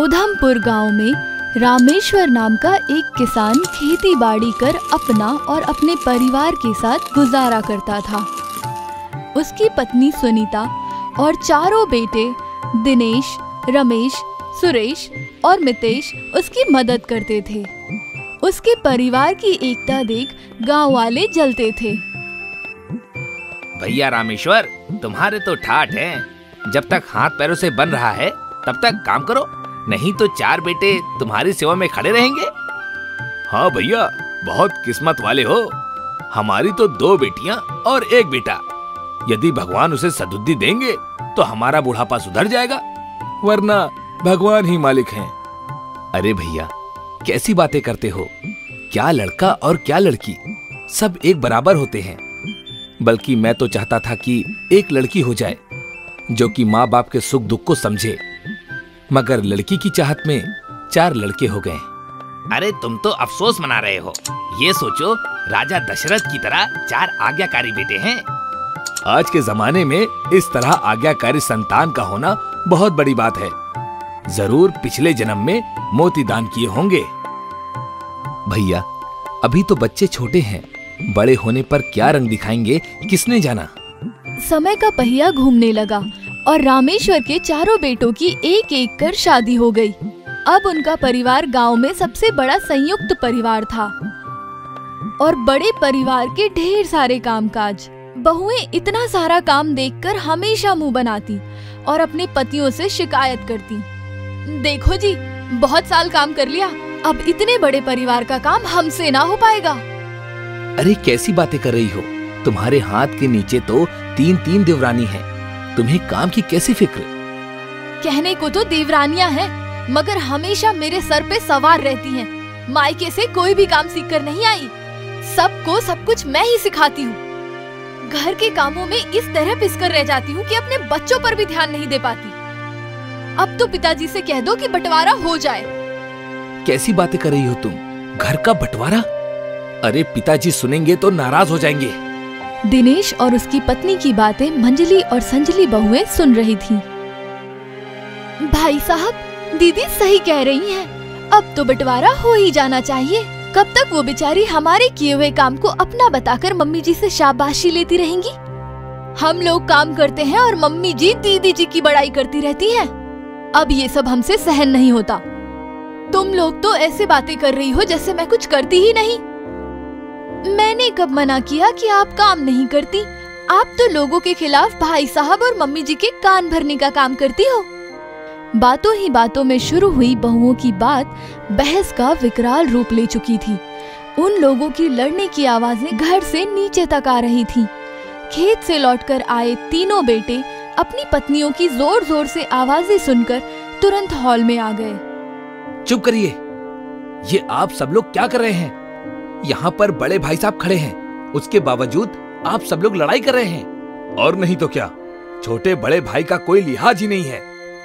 उधमपुर गांव में रामेश्वर नाम का एक किसान खेती बाड़ी कर अपना और अपने परिवार के साथ गुजारा करता था। उसकी पत्नी सुनीता और चारों बेटे दिनेश, रमेश, सुरेश और मितेश उसकी मदद करते थे। उसके परिवार की एकता देख गांव वाले जलते थे। भैया रामेश्वर, तुम्हारे तो ठाठ हैं। जब तक हाथ पैरों से बन रहा है तब तक काम करो, नहीं तो चार बेटे तुम्हारी सेवा में खड़े रहेंगे। हाँ भैया, बहुत किस्मत वाले हो। हमारी तो 2 बेटियां और 1 बेटा। यदि भगवान उसे सद्बुद्धि देंगे तो हमारा बुढ़ापा सुधर जाएगा, वरना भगवान ही मालिक हैं। अरे भैया, कैसी बातें करते हो? क्या लड़का और क्या लड़की, सब एक बराबर होते हैं। बल्कि मैं तो चाहता था कि एक लड़की हो जाए जो कि माँ बाप के सुख दुख को समझे, मगर लड़की की चाहत में 4 लड़के हो गए। अरे तुम तो अफसोस मना रहे हो। ये सोचो, राजा दशरथ की तरह 4 आज्ञाकारी बेटे हैं। आज के जमाने में इस तरह आज्ञाकारी संतान का होना बहुत बड़ी बात है। जरूर पिछले जन्म में मोती दान किए होंगे। भैया, अभी तो बच्चे छोटे हैं, बड़े होने पर क्या रंग दिखाएंगे किसने जाना। समय का पहिया घूमने लगा और रामेश्वर के चारों बेटों की एक एक कर शादी हो गई। अब उनका परिवार गांव में सबसे बड़ा संयुक्त परिवार था और बड़े परिवार के ढेर सारे कामकाज। बहुएं इतना सारा काम देखकर हमेशा मुंह बनाती और अपने पतियों से शिकायत करती। देखो जी, बहुत साल काम कर लिया, अब इतने बड़े परिवार का काम हमसे ना हो पाएगा। अरे कैसी बातें कर रही हो? तुम्हारे हाथ के नीचे तो 3 देवरानी हैं। तुम्हें काम की कैसी फिक्र? कहने को तो देवरानियां हैं, मगर हमेशा मेरे सर पे सवार रहती हैं। मायके से कोई भी काम सीख कर नहीं आई, सबको सब कुछ मैं ही सिखाती हूँ। घर के कामों में इस तरह पिसकर रह जाती हूँ कि अपने बच्चों पर भी ध्यान नहीं दे पाती। अब तो पिताजी से कह दो कि बंटवारा हो जाए। कैसी बातें कर रही हो तुम? घर का बंटवारा? अरे पिताजी सुनेंगे तो नाराज हो जाएंगे। दिनेश और उसकी पत्नी की बातें मंजली और संजली बहुएं सुन रही थीं। भाई साहब, दीदी सही कह रही हैं। अब तो बंटवारा हो ही जाना चाहिए। कब तक वो बेचारी हमारे किए हुए काम को अपना बताकर मम्मी जी से शाबाशी लेती रहेंगी? हम लोग काम करते हैं और मम्मी जी दीदी जी की बड़ाई करती रहती हैं। अब ये सब हमसे सहन नहीं होता। तुम लोग तो ऐसे बातें कर रही हो जैसे मैं कुछ करती ही नहीं। मैंने कब मना किया कि आप काम नहीं करती? आप तो लोगों के खिलाफ भाई साहब और मम्मी जी के कान भरने का काम करती हो। बातों ही बातों में शुरू हुई बहुओं की बात बहस का विकराल रूप ले चुकी थी। उन लोगों की लड़ने की आवाजें घर से नीचे तक आ रही थीं। खेत से लौटकर आए तीनों बेटे अपनी पत्नियों की जोर जोर से आवाजें सुनकर तुरंत हॉल में आ गए। चुप करिए, ये आप सब लोग क्या कर रहे हैं? यहाँ पर बड़े भाई साहब खड़े हैं, उसके बावजूद आप सब लोग लड़ाई कर रहे हैं। और नहीं तो क्या, छोटे बड़े भाई का कोई लिहाज ही नहीं है।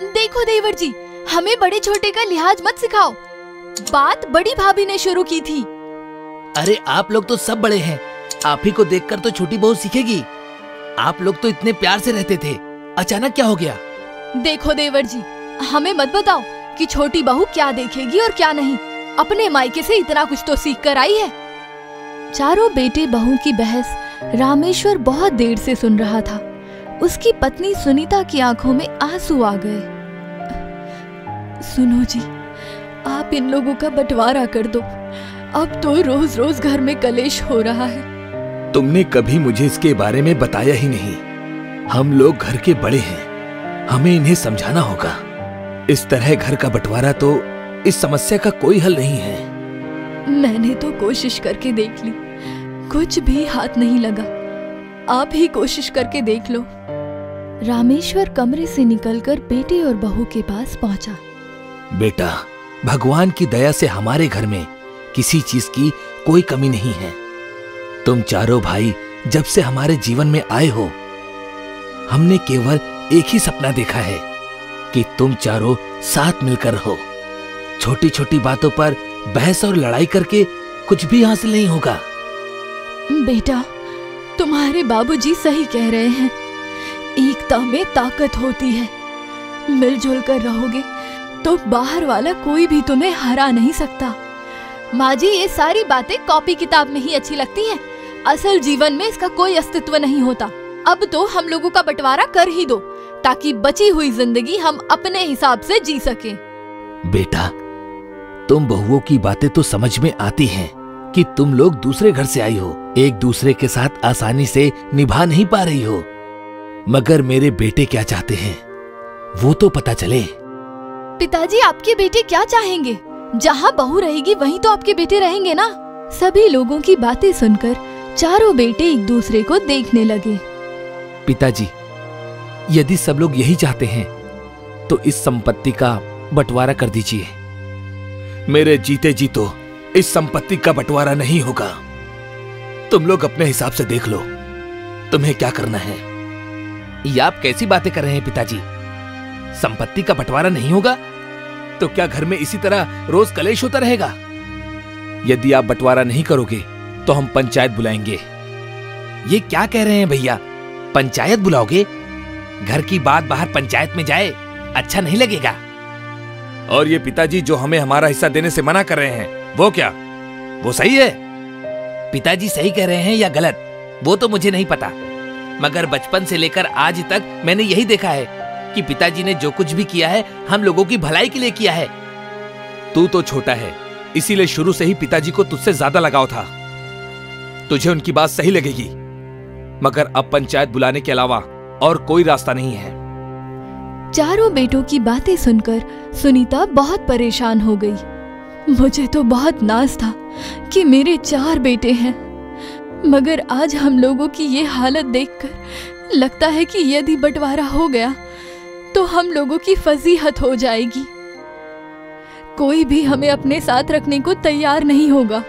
देखो देवर जी, हमें बड़े छोटे का लिहाज मत सिखाओ। बात बड़ी भाभी ने शुरू की थी। अरे आप लोग तो सब बड़े हैं, आप ही को देखकर तो छोटी बहू सीखेगी। आप लोग तो इतने प्यार से रहते थे, अचानक क्या हो गया? देखो देवर जी, हमें मत बताओ कि छोटी बहू क्या देखेगी और क्या नहीं। अपने मायके से इतना कुछ तो सीख कर आई है। चारों बेटे बहू की बहस रामेश्वर बहुत देर से सुन रहा था। उसकी पत्नी सुनीता की आंखों में आंसू आ गए। सुनो जी, आप इन लोगों का बंटवारा कर दो। अब तो रोज रोज घर में कलेश हो रहा है। तुमने कभी मुझे इसके बारे में बताया ही नहीं। हम लोग घर के बड़े हैं, हमें इन्हें समझाना होगा। इस तरह घर का बंटवारा तो इस समस्या का कोई हल नहीं है। मैंने तो कोशिश करके देख ली, कुछ भी हाथ नहीं लगा। आप ही कोशिश करके देख लो। रामेश्वर कमरे से निकलकर बेटे और बहू के पास पहुंचा। बेटा, भगवान की दया से हमारे घर में किसी चीज की कोई कमी नहीं है। तुम चारों भाई जब से हमारे जीवन में आए हो, हमने केवल एक ही सपना देखा है कि तुम चारों साथ मिलकर रहो। छोटी छोटी बातों पर बहस और लड़ाई करके कुछ भी हासिल नहीं होगा। बेटा, तुम्हारे बाबूजी सही कह रहे हैं। एकता में ताकत होती है। मिलजुल कर रहोगे तो बाहर वाला कोई भी तुम्हें हरा नहीं सकता। माँ जी, ये सारी बातें कॉपी किताब में ही अच्छी लगती हैं। असल जीवन में इसका कोई अस्तित्व नहीं होता। अब तो हम लोगों का बंटवारा कर ही दो, ताकि बची हुई जिंदगी हम अपने हिसाब से जी सकें। बेटा, तुम बहुओं की बातें तो समझ में आती हैं कि तुम लोग दूसरे घर से आई हो, एक दूसरे के साथ आसानी से निभा नहीं पा रही हो, मगर मेरे बेटे क्या चाहते हैं वो तो पता चले। पिताजी, आपके बेटे क्या चाहेंगे? जहाँ बहू रहेगी वहीं तो आपके बेटे रहेंगे ना। सभी लोगों की बातें सुनकर चारों बेटे एक दूसरे को देखने लगे। पिताजी, यदि सब लोग यही चाहते हैं तो इस संपत्ति का बंटवारा कर दीजिए। मेरे जीते जी तो इस संपत्ति का बंटवारा नहीं होगा। तुम लोग अपने हिसाब से देख लो, तुम्हें क्या करना है। ये आप कैसी बातें कर रहे हैं पिताजी? संपत्ति का बंटवारा नहीं होगा तो क्या घर में इसी तरह रोज कलेश होता रहेगा? यदि आप बंटवारा नहीं करोगे तो हम पंचायत बुलाएंगे। ये क्या कह रहे हैं भैया, पंचायत बुलाओगे? घर की बात बाहर पंचायत में जाए, अच्छा नहीं लगेगा। और ये पिताजी जो हमें हमारा हिस्सा देने से मना कर रहे हैं, वो क्या, वो सही है? पिताजी सही कह रहे हैं या गलत वो तो मुझे नहीं पता, मगर बचपन से लेकर आज तक मैंने यही देखा है कि पिताजी ने जो कुछ भी किया है हम लोगों की भलाई के लिए किया है। तू तो छोटा है, इसीलिए शुरू से ही पिताजी को तुझसे ज्यादा लगाव था। तुझे उनकी बात सही लगेगी, मगर अब पंचायत बुलाने के अलावा और कोई रास्ता नहीं है। चारों बेटों की बातें सुनकर सुनीता बहुत परेशान हो गई। मुझे तो बहुत नाज था कि मेरे 4 बेटे हैं, मगर आज हम लोगों की ये हालत देखकर लगता है कि यदि बंटवारा हो गया तो हम लोगों की फजीहत हो जाएगी। कोई भी हमें अपने साथ रखने को तैयार नहीं होगा।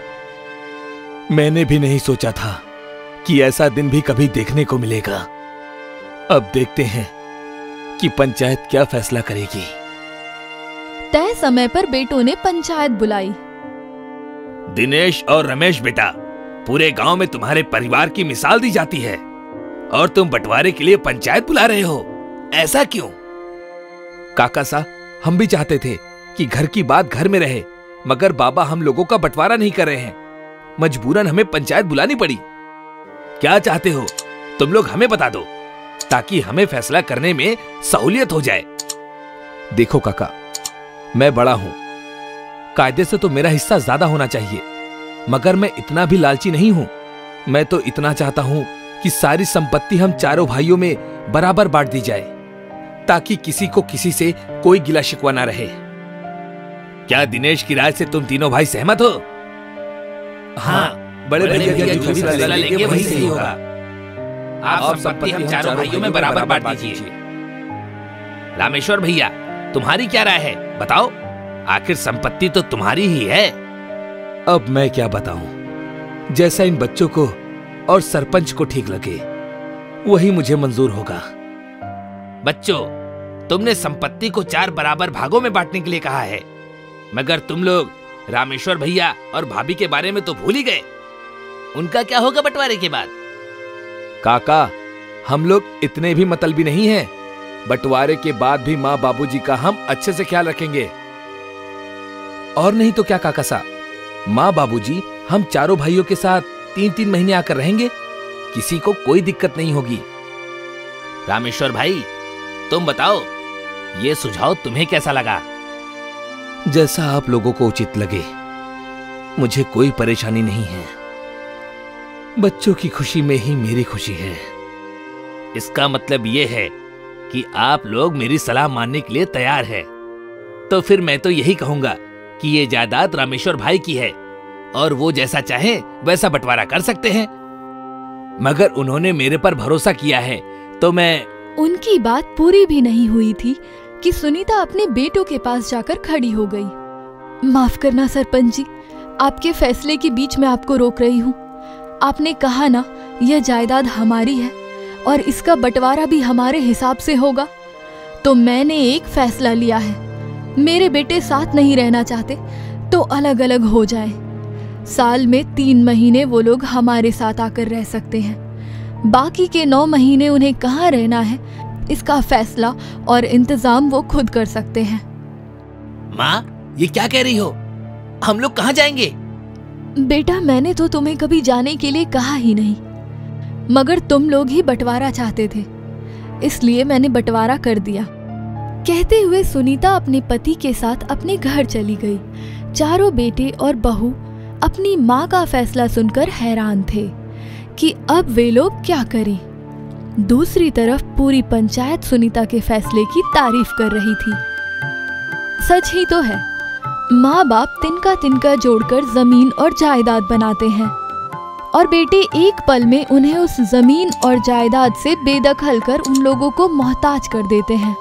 मैंने भी नहीं सोचा था कि ऐसा दिन भी कभी देखने को मिलेगा। अब देखते हैं कि पंचायत क्या फैसला करेगी। तय समय पर बेटों ने पंचायत बुलाई। दिनेश और रमेश बेटा, पूरे गांव में तुम्हारे परिवार की मिसाल दी जाती है और तुम बंटवारे के लिए पंचायत बुला रहे हो, ऐसा क्यों? काका साहब, हम भी चाहते थे कि घर की बात घर में रहे, मगर बाबा हम लोगों का बंटवारा नहीं कर रहे हैं, मजबूरन हमें पंचायत बुलानी पड़ी। क्या चाहते हो तुम लोग हमें बता दो, ताकि हमें फैसला करने में सहूलियत हो जाए। देखो काका, मैं बड़ा हूं, कायदे से तो मेरा हिस्सा ज्यादा होना चाहिए, मगर मैं इतना भी लालची नहीं हूं। मैं तो इतना चाहता हूं कि सारी संपत्ति हम चारों भाइयों में बराबर बांट दी जाए, ताकि किसी को किसी से कोई गिला शिकवा ना रहे। क्या दिनेश की राय से तुम तीनों भाई सहमत हो? हाँ, बड़े भैया जो भी फैसला लेंगे वही सही होगा। आप संपत्ति हम चारों भाइयों में बराबर बांट दीजिए। रामेश्वर भैया, तुम्हारी क्या राय है, बताओ, आखिर संपत्ति तो तुम्हारी ही है। अब मैं क्या बताऊं, जैसा इन बच्चों को और सरपंच को ठीक लगे वही मुझे मंजूर होगा। बच्चों, तुमने संपत्ति को 4 बराबर भागों में बांटने के लिए कहा है, मगर तुम लोग रामेश्वर भैया और भाभी के बारे में तो भूल ही गए। उनका क्या होगा बंटवारे के बाद? काका, हम लोग इतने भी मतलबी नहीं हैं। बंटवारे के बाद भी माँ बाबूजी का हम अच्छे से ख्याल रखेंगे। और नहीं तो क्या काका साहब, माँ बाबूजी हम चारों भाइयों के साथ 3-3 महीने आकर रहेंगे, किसी को कोई दिक्कत नहीं होगी। रामेश्वर भाई, तुम बताओ, ये सुझाव तुम्हें कैसा लगा? जैसा आप लोगों को उचित लगे, मुझे कोई परेशानी नहीं है। बच्चों की खुशी में ही मेरी खुशी है। इसका मतलब ये है कि आप लोग मेरी सलाह मानने के लिए तैयार हैं। तो फिर मैं तो यही कहूंगा कि ये जायदाद रामेश्वर भाई की है और वो जैसा चाहे वैसा बंटवारा कर सकते हैं, मगर उन्होंने मेरे पर भरोसा किया है तो मैं। उनकी बात पूरी भी नहीं हुई थी कि सुनीता अपने बेटों के पास जाकर खड़ी हो गई। माफ करना सरपंच जी, आपके फैसले के बीच में आपको रोक रही हूँ। आपने कहा ना, यह जायदाद हमारी है और इसका बंटवारा भी हमारे हिसाब से होगा, तो मैंने एक फैसला लिया है। मेरे बेटे साथ नहीं रहना चाहते तो अलग अलग हो जाएं। साल में 3 महीने वो लोग हमारे साथ आकर रह सकते हैं, बाकी के 9 महीने उन्हें कहाँ रहना है इसका फैसला और इंतजाम वो खुद कर सकते हैं। माँ, ये क्या कह रही हो? हम लोग कहाँ जाएंगे? बेटा, मैंने तो तुम्हें कभी जाने के लिए कहा ही नहीं, मगर तुम लोग ही बंटवारा चाहते थे, इसलिए मैंने बंटवारा कर दिया। कहते हुए सुनीता अपने पति के साथ अपने घर चली गई। चारों बेटे और बहू अपनी माँ का फैसला सुनकर हैरान थे कि अब वे लोग क्या करें। दूसरी तरफ पूरी पंचायत सुनीता के फैसले की तारीफ कर रही थी। सच ही तो है, माँ बाप तिनका तिनका जोड़कर जमीन और जायदाद बनाते हैं और बेटे एक पल में उन्हें उस जमीन और जायदाद से बेदखल कर उन लोगों को मोहताज कर देते हैं।